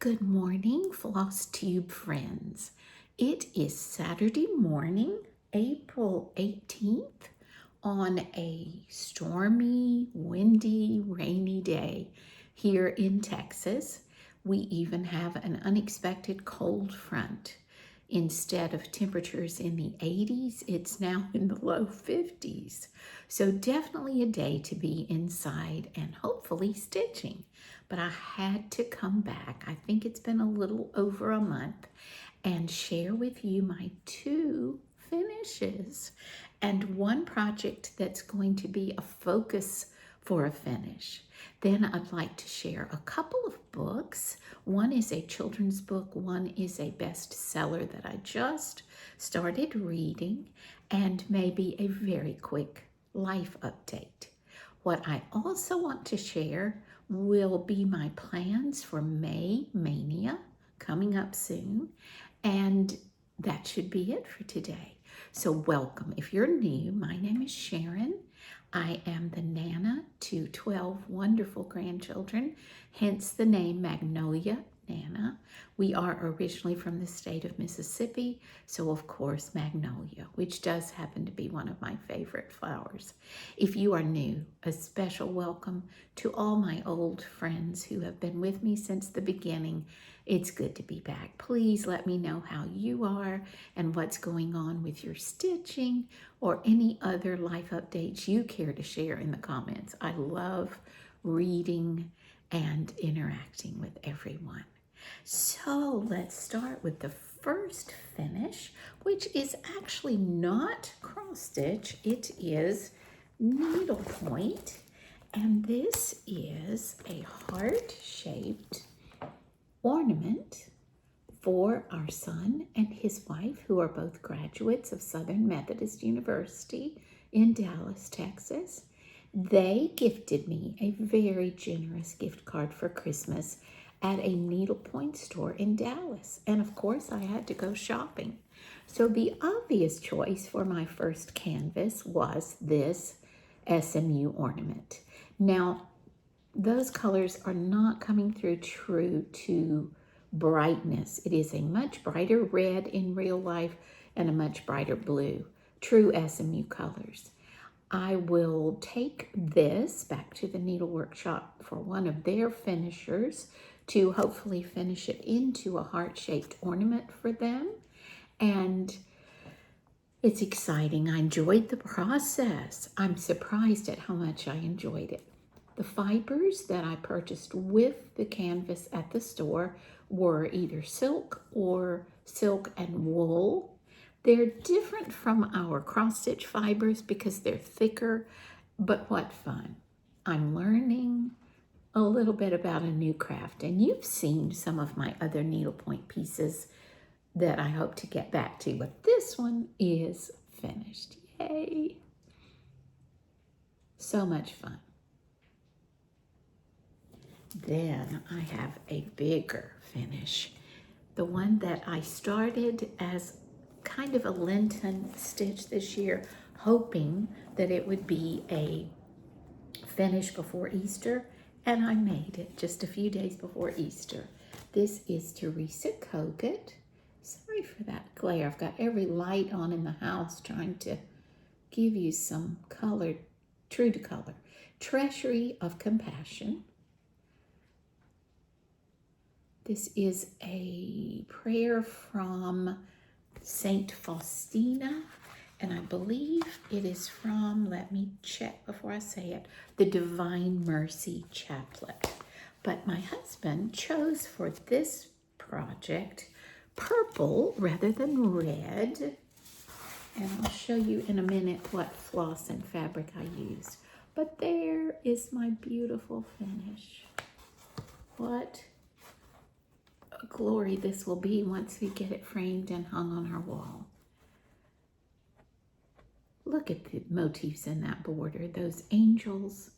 Good morning, Flosstube friends. It is Saturday morning, April 18th, on a stormy, windy, rainy day here in Texas. We even have an unexpected cold front. Instead of temperatures in the 80s, it's now in the low 50s. So definitely a day to be inside and hopefully stitching. But I had to come back. I think it's been a little over a month and share with you my two finishes and one project that's going to be a focus for a finish. Then I'd like to share a couple of books. One is a children's book, one is a bestseller that I just started reading, and maybe a very quick life update. What I also want to share will be my plans for Mania coming up soon, and that should be it for today. So welcome. If you're new, my name is Sharon. I am the Nana to 12 wonderful grandchildren, hence the name Magnolia Nana. We are originally from the state of Mississippi, so of course Magnolia, which does happen to be one of my favorite flowers. If you are new, a special welcome to all my old friends who have been with me since the beginning. It's good to be back. Please let me know how you are and what's going on with your stitching or any other life updates you care to share in the comments. I love reading and interacting with everyone. So let's start with the first finish, which is actually not cross stitch, it is needlepoint, and this is a heart-shaped ornament for our son and his wife, who are both graduates of Southern Methodist University in Dallas, Texas. They gifted me a very generous gift card for Christmas at a needlepoint store in Dallas. And of course, I had to go shopping. So the obvious choice for my first canvas was this SMU ornament. Now, those colors are not coming through true to brightness. It is a much brighter red in real life and a much brighter blue, true SMU colors. I will take this back to the needle workshop for one of their finishers to hopefully finish it into a heart-shaped ornament for them. And it's exciting. I enjoyed the process. I'm surprised at how much I enjoyed it. The fibers that I purchased with the canvas at the store were either silk or silk and wool. They're different from our cross-stitch fibers because they're thicker, but what fun. I'm learning a little bit about a new craft, and you've seen some of my other needlepoint pieces that I hope to get back to, but this one is finished. Yay! So much fun. Then I have a bigger finish, the one that I started as kind of a Lenten stitch this year, hoping that it would be a finish before Easter, and I made it just a few days before Easter. This is Teresa Kogut. Sorry for that glare. I've got every light on in the house trying to give you some color, true to color. Treasury of Compassion. This is a prayer from Saint Faustina, and I believe it is from, let me check before I say it, the Divine Mercy Chaplet. But my husband chose for this project purple rather than red, and I'll show you in a minute what floss and fabric I used. But there is my beautiful finish. What glory this will be once we get it framed and hung on our wall. Look at the motifs in that border, those angels,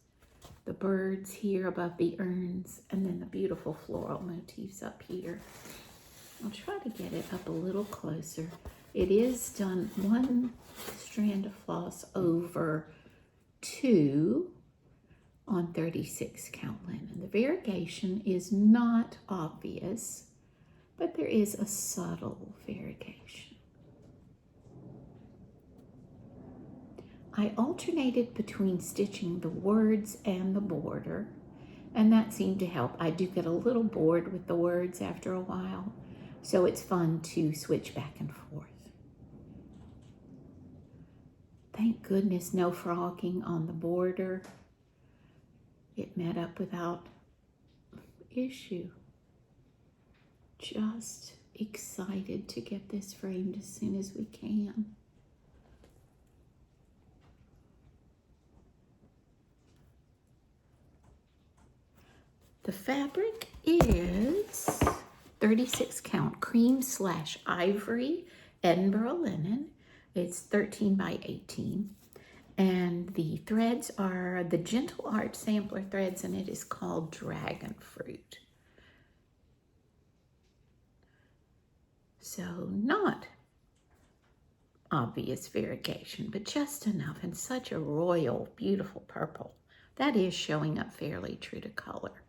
the birds here above the urns, and then the beautiful floral motifs up here. I'll try to get it up a little closer. It is done one strand of floss over two on 36 count linen. The variegation is not obvious, but there is a subtle variegation. I alternated between stitching the words and the border, and that seemed to help. I do get a little bored with the words after a while, so it's fun to switch back and forth. Thank goodness no frogging on the border. It met up without issue. Just excited to get this framed as soon as we can. The fabric is 36 count cream/ivory Edinburgh linen. It's 13 by 18. And the threads are the Gentle Art sampler threads, and it is called Dragon Fruit. So not obvious variegation, but just enough, and such a royal, beautiful purple. That is showing up fairly true to color.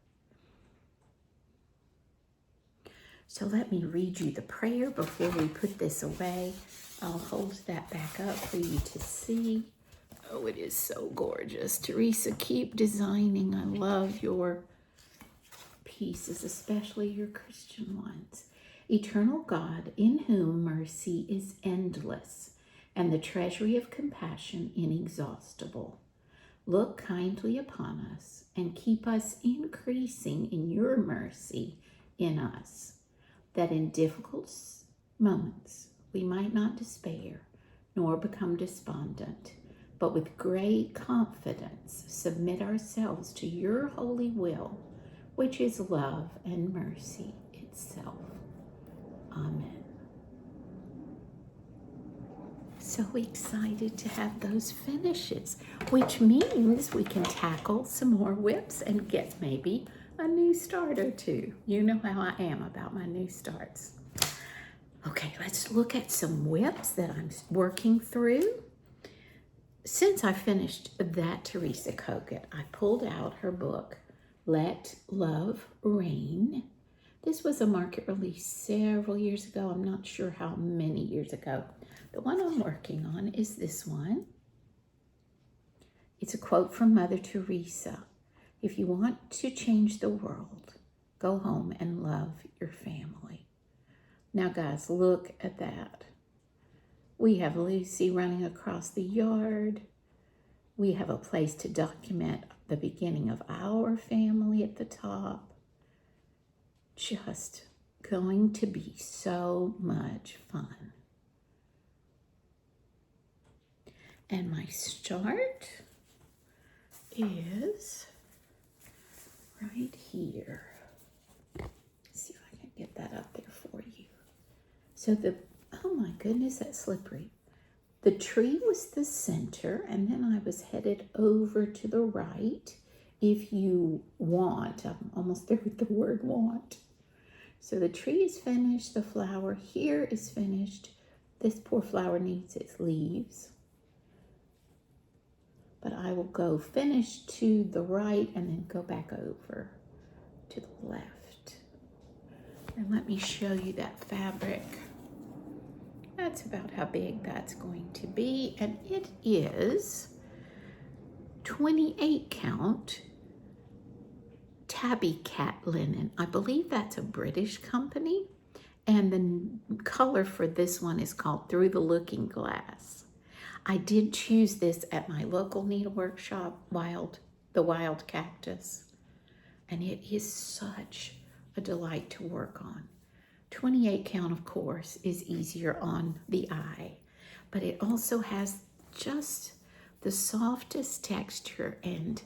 So let me read you the prayer before we put this away. I'll hold that back up for you to see. Oh, it is so gorgeous. Teresa, keep designing. I love your pieces, especially your Christian ones. Eternal God, in whom mercy is endless and the treasury of compassion inexhaustible, look kindly upon us and keep us increasing in your mercy in us, that in difficult moments we might not despair nor become despondent, but with great confidence submit ourselves to your holy will, which is love and mercy itself. Amen. So excited to have those finishes, which means we can tackle some more WIPS and get maybe a new start or two. You know how I am about my new starts. Okay, let's look at some WIPS that I'm working through. Since I finished that Teresa Kogut, I pulled out her book, Let Love Reign. This was a market release several years ago. I'm not sure how many years ago. The one I'm working on is this one. It's a quote from Mother Teresa. If you want to change the world, go home and love your family. Now, guys, look at that. We have Lucy running across the yard. We have a place to document the beginning of our family at the top. Just going to be so much fun. And my start is right here. Let's see if I can get that up there for you. So oh my goodness, that's slippery. The tree was the center, and then I was headed over to the right. If you want, I'm almost there with the word want. So the tree is finished, the flower here is finished. This poor flower needs its leaves. But I will go finish to the right and then go back over to the left. And let me show you that fabric. That's about how big that's going to be. And it is 28 count Tabby Cat linen. I believe that's a British company. And the color for this one is called Through the Looking Glass. I did choose this at my local needlework shop, the Wild Cactus. And it is such a delight to work on. 28 count, of course, is easier on the eye, but it also has just the softest texture, and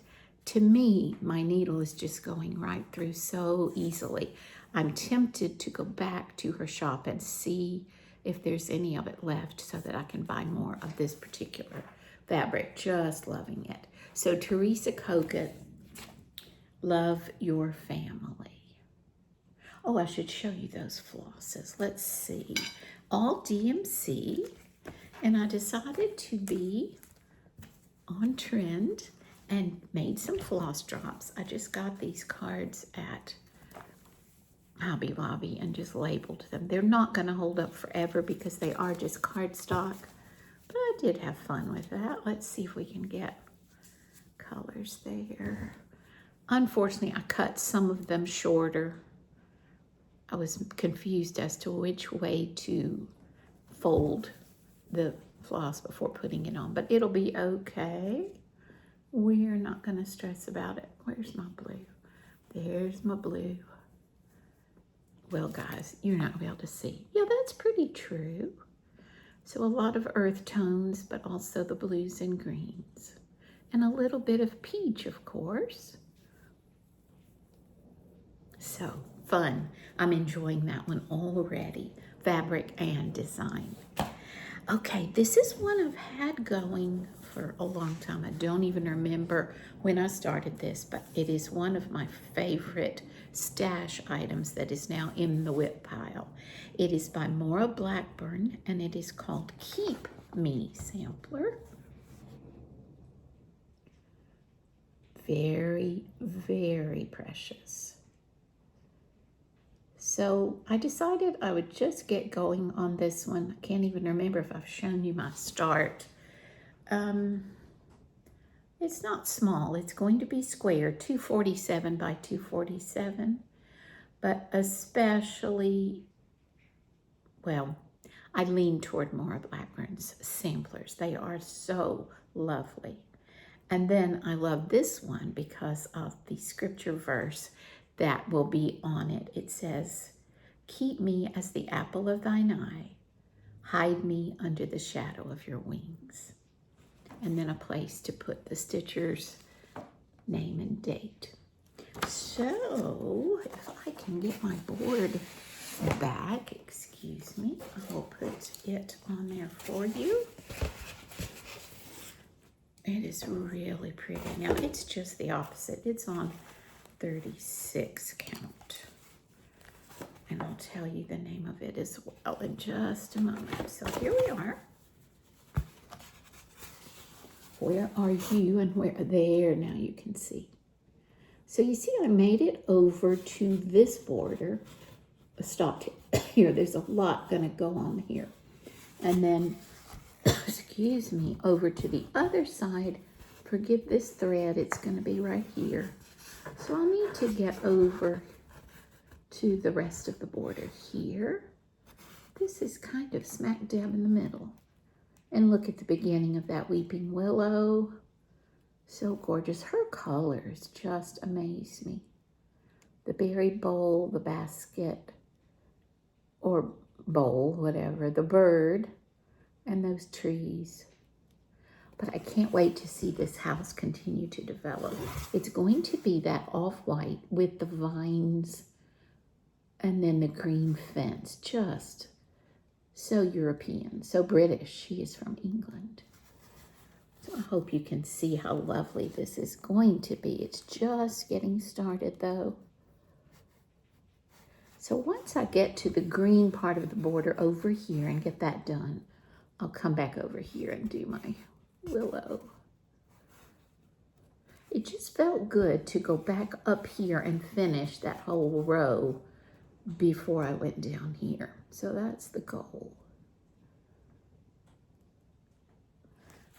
to me, my needle is just going right through so easily. I'm tempted to go back to her shop and see if there's any of it left so that I can buy more of this particular fabric. Just loving it. So Teresa Kogut, love your family. Oh, I should show you those flosses. Let's see. All DMC, and I decided to be on trend and made some floss drops. I just got these cards at Hobby Lobby and just labeled them. They're not going to hold up forever because they are just cardstock, but I did have fun with that. Let's see if we can get colors there. Unfortunately, I cut some of them shorter. I was confused as to which way to fold the floss before putting it on, but it'll be okay. We're not going to stress about it. Where's my blue? There's my blue. Well, guys, you're not going to be able to see. Yeah, that's pretty true. So a lot of earth tones, but also the blues and greens. And a little bit of peach, of course. So fun. I'm enjoying that one already. Fabric and design. Okay, this is one I've had going for a long time. I don't even remember when I started this, but it is one of my favorite stash items that is now in the WIP pile. It is by Moira Blackburn, and it is called Keep Me Sampler. Very, very precious. So I decided I would just get going on this one. I can't even remember if I've shown you my start. It's not small. It's going to be square, 247 by 247. But especially, well, I lean toward Moira Blackburn's samplers. They are so lovely. And then I love this one because of the scripture verse that will be on it. It says, "Keep me as the apple of thine eye. Hide me under the shadow of your wings." And then a place to put the stitcher's name and date. So if I can get my board back, excuse me, I will put it on there for you. It is really pretty. Now it's just the opposite. It's on 36 count. And I'll tell you the name of it as well in just a moment. So here we are. Where are you and where? There, now you can see. So you see I made it over to this border. Stopped here. There's a lot going to go on here. And then, excuse me, over to the other side. Forgive this thread. It's going to be right here. So I'll need to get over to the rest of the border here. This is kind of smack dab in the middle. And look at the beginning of that weeping willow. So gorgeous. Her colors just amaze me. The berry bowl, the basket, or bowl, whatever, the bird, and those trees. But I can't wait to see this house continue to develop. It's going to be that off-white with the vines and then the green fence. Just so European, so British. She is from England. So I hope you can see how lovely this is going to be. It's just getting started though. So once I get to the green part of the border over here and get that done, I'll come back over here and do my willow. It just felt good to go back up here and finish that whole row before I went down here. So that's the goal.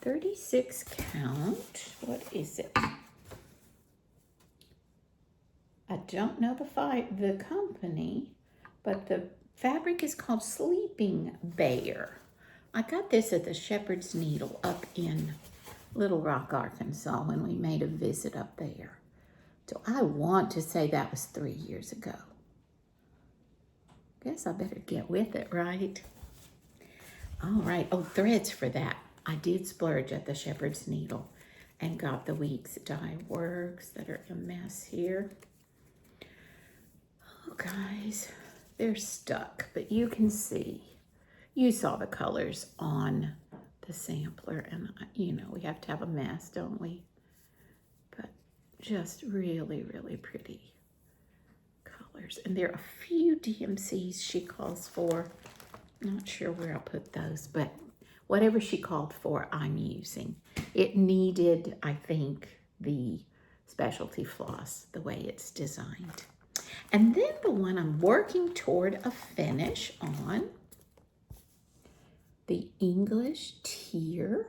36 count. What is it? I don't know the company, but the fabric is called Sleeping Bear. I got this at the Shepherd's Needle up in Little Rock, Arkansas when we made a visit up there. So I want to say that was 3 years ago. Guess I better get with it, right? All right. Oh, threads for that. I did splurge at the Shepherd's Needle and got the WIPS dye works that are a mess here. Oh, guys, they're stuck, but you can see. You saw the colors on the sampler, and you know, we have to have a mess, don't we? But just really, really pretty colors. And there are a few DMCs she calls for. Not sure where I'll put those, but whatever she called for, I'm using. It needed, I think, the specialty floss the way it's designed. And then the one I'm working toward a finish on, the English Tier.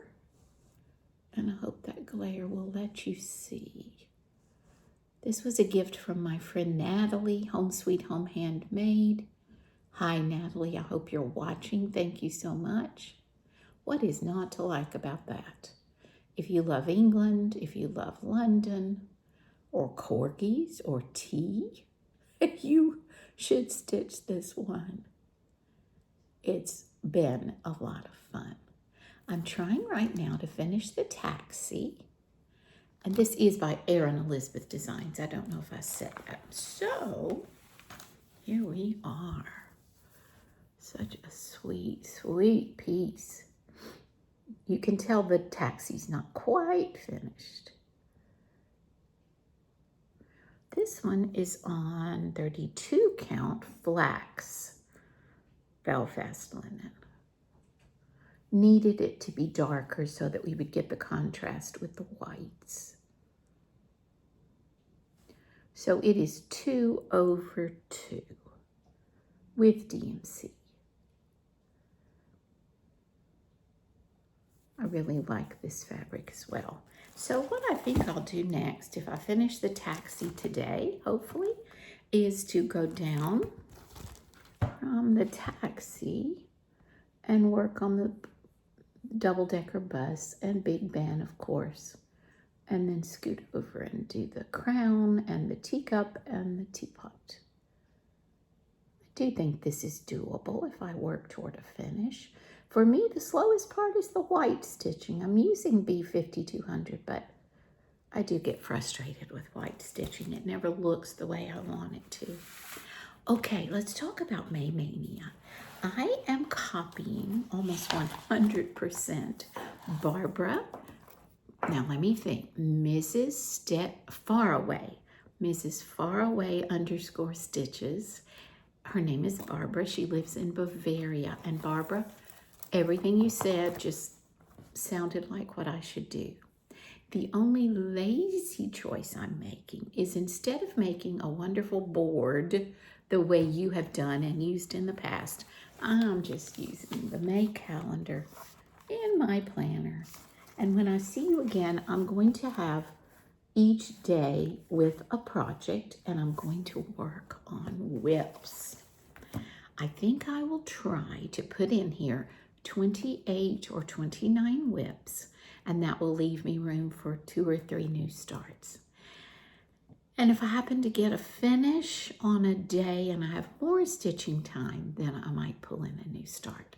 And I hope that glare will let you see. This was a gift from my friend Natalie, Home Sweet Home Handmade. Hi, Natalie. I hope you're watching. Thank you so much. What is not to like about that? If you love England, if you love London, or corgis, or tea, you should stitch this one. It's been a lot of fun. I'm trying right now to finish the taxi. And this is by Erin Elizabeth Designs. I don't know if I said that. So, here we are. Such a sweet, sweet piece. You can tell the taxi's not quite finished. This one is on 32 count flax Belfast linen. Needed it to be darker so that we would get the contrast with the whites. So it is 2/2 with DMC. I really like this fabric as well. So what I think I'll do next, if I finish the taxi today, hopefully, is to go down from the taxi and work on the double-decker bus and big band, of course, and then scoot over and do the crown and the teacup and the teapot. I do think this is doable if I work toward a finish. For me, the slowest part is the white stitching. I'm using B5200, but I do get frustrated with white stitching. It never looks the way I want it to. Okay, let's talk about Maynia. I am copying almost 100% Barbara. Now let me think. Mrs. Faraway _stitches. Her name is Barbara. She lives in Bavaria. And Barbara, everything you said just sounded like what I should do. The only lazy choice I'm making is, instead of making a wonderful board the way you have done and used in the past, I'm just using the May calendar in my planner. And when I see you again, I'm going to have each day with a project, and I'm going to work on WIPS. I think I will try to put in here 28 or 29 WIPS, and that will leave me room for 2 or 3 new starts. And if I happen to get a finish on a day and I have more stitching time, then I might pull in a new start.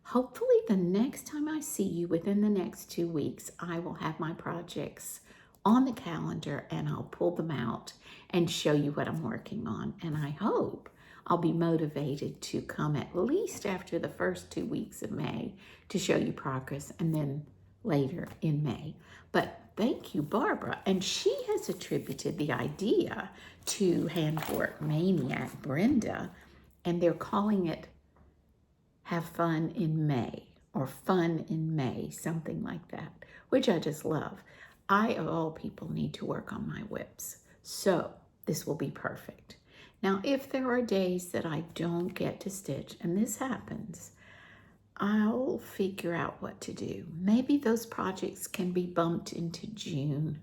Hopefully the next time I see you, within the next 2 weeks, I will have my projects on the calendar and I'll pull them out and show you what I'm working on. And I hope I'll be motivated to come at least after the first 2 weeks of May to show you progress, and then later in May. But thank you, Barbara. And she has attributed the idea to Handwork Maniac, Brenda, and they're calling it Have Fun in May, or Fun in May, something like that, which I just love. I, of all people, need to work on my WIPS, so this will be perfect. Now, if there are days that I don't get to stitch, and this happens, I'll figure out what to do. Maybe those projects can be bumped into June.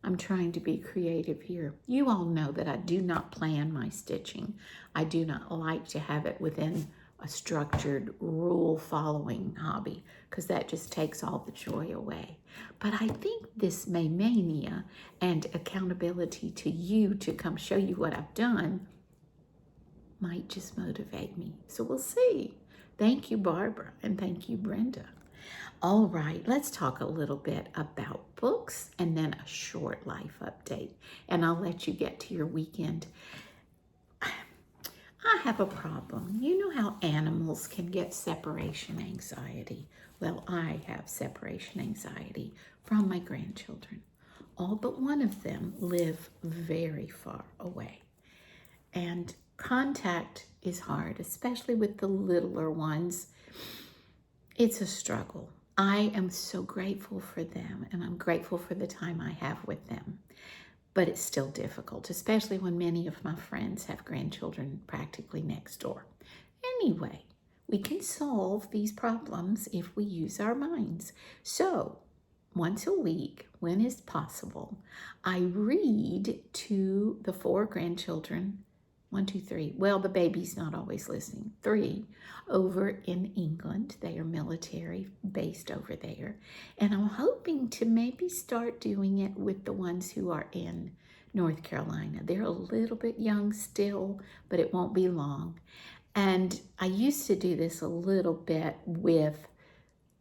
I'm trying to be creative here. You all know that I do not plan my stitching. I do not like to have it within a structured, rule-following hobby, because that just takes all the joy away. But I think this Mania and accountability to you to come show you what I've done might just motivate me. So we'll see. Thank you, Barbara, and thank you, Brenda. All right, let's talk a little bit about books and then a short life update, and I'll let you get to your weekend. I have a problem. You know how animals can get separation anxiety? Well, I have separation anxiety from my grandchildren. All but one of them live very far away. And contact is hard, especially with the littler ones. It's a struggle. I am so grateful for them, and I'm grateful for the time I have with them. But it's still difficult, especially when many of my friends have grandchildren practically next door. Anyway, we can solve these problems if we use our minds. So, once a week, when is possible, I read to the 4 grandchildren, 1, 2, 3. Well, the baby's not always listening. 3 over in England. They are military based over there. And I'm hoping to maybe start doing it with the ones who are in North Carolina. They're a little bit young still, but it won't be long. And I used to do this a little bit with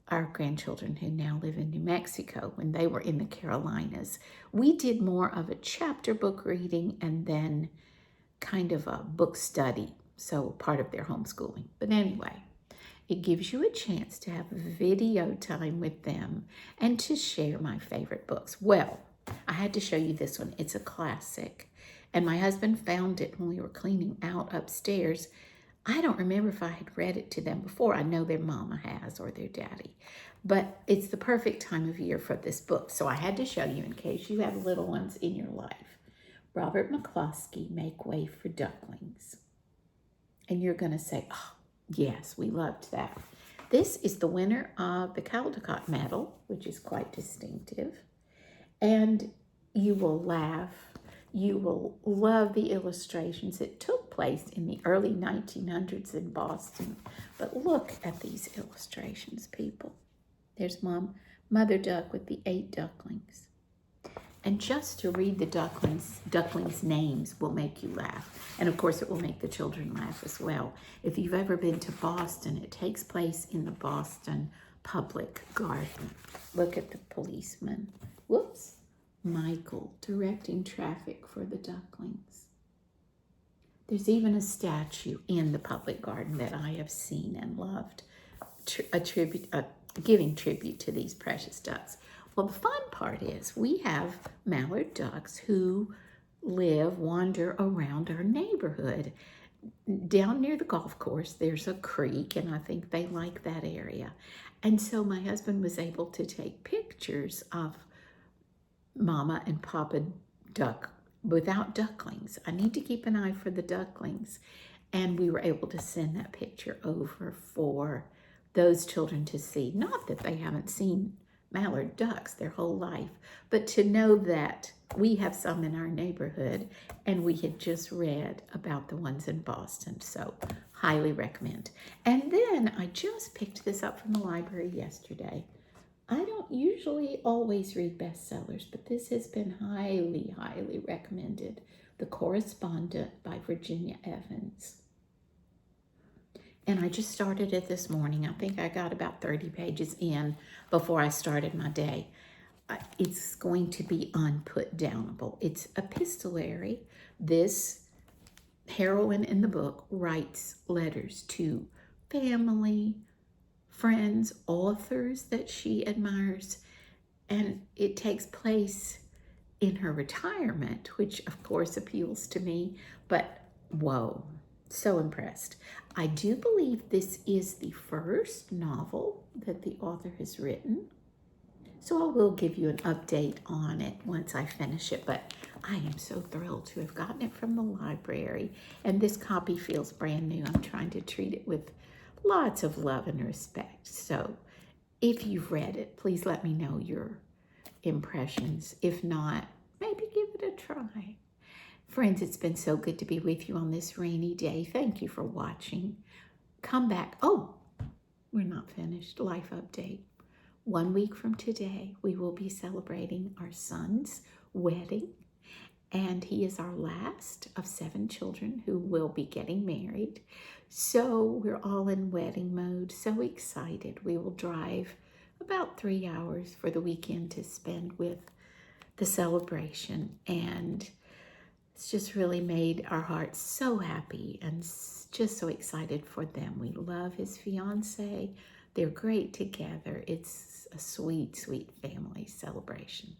our grandchildren who now live in New Mexico when they were in the Carolinas. We did more of a chapter book reading and then kind of a book study, so part of their homeschooling. But anyway, it gives you a chance to have video time with them and to share my favorite books. Well, I had to show you this one. It's a classic. And my husband found it when we were cleaning out upstairs. I don't remember if I had read it to them before. I know their mama has or their daddy. But it's the perfect time of year for this book. So I had to show you in case you have little ones in your life. Robert McCloskey, Make Way for Ducklings. And you're going to say, oh, yes, we loved that. This is the winner of the Caldecott Medal, which is quite distinctive. And you will laugh. You will love the illustrations. It took place in the early 1900s in Boston. But look at these illustrations, people. There's Mother Duck with the 8 ducklings. And just to read the ducklings' names will make you laugh. And of course, it will make the children laugh as well. If you've ever been to Boston, it takes place in the Boston Public Garden. Look at the policeman. Whoops. Michael directing traffic for the ducklings. There's even a statue in the public garden that I have seen and loved, giving tribute to these precious ducks. Well, the fun part is we have mallard ducks who wander around our neighborhood. Down near the golf course, there's a creek, and I think they like that area. And so my husband was able to take pictures of Mama and Papa Duck without ducklings. I need to keep an eye for the ducklings. And we were able to send that picture over for those children to see. Not that they haven't seen mallard ducks their whole life, but to know that we have some in our neighborhood and we had just read about the ones in Boston. So highly recommend. And then I just picked this up from the library yesterday. I don't usually always read bestsellers, but this has been highly, highly recommended. The Correspondent by Virginia Evans. And I just started it this morning. I think I got about 30 pages in before I started my day. It's going to be unputdownable. It's epistolary. This heroine in the book writes letters to family, friends, authors that she admires, and it takes place in her retirement, which of course appeals to me, but whoa, so impressed. I do believe this is the first novel that the author has written, so I will give you an update on it once I finish it, but I am so thrilled to have gotten it from the library, and this copy feels brand new. I'm trying to treat it with lots of love and respect. So if you've read it, please let me know your impressions. If not, maybe give it a try. Friends, it's been so good to be with you on this rainy day. Thank you for watching. Come back. Oh, we're not finished. Life update. 1 week from today, we will be celebrating our son's wedding. And he is our last of 7 children who will be getting married. So we're all in wedding mode, so excited. We will drive about 3 hours for the weekend to spend with the celebration. And it's just really made our hearts so happy and just so excited for them. We love his fiance. They're great together. It's a sweet, sweet family celebration.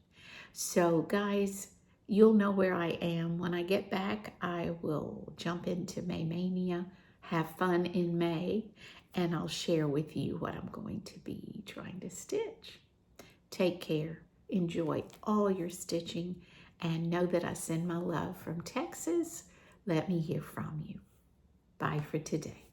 So guys, you'll know where I am. When I get back, I will jump into Mania, have fun in May, and I'll share with you what I'm going to be trying to stitch. Take care. Enjoy all your stitching, and know that I send my love from Texas. Let me hear from you. Bye for today.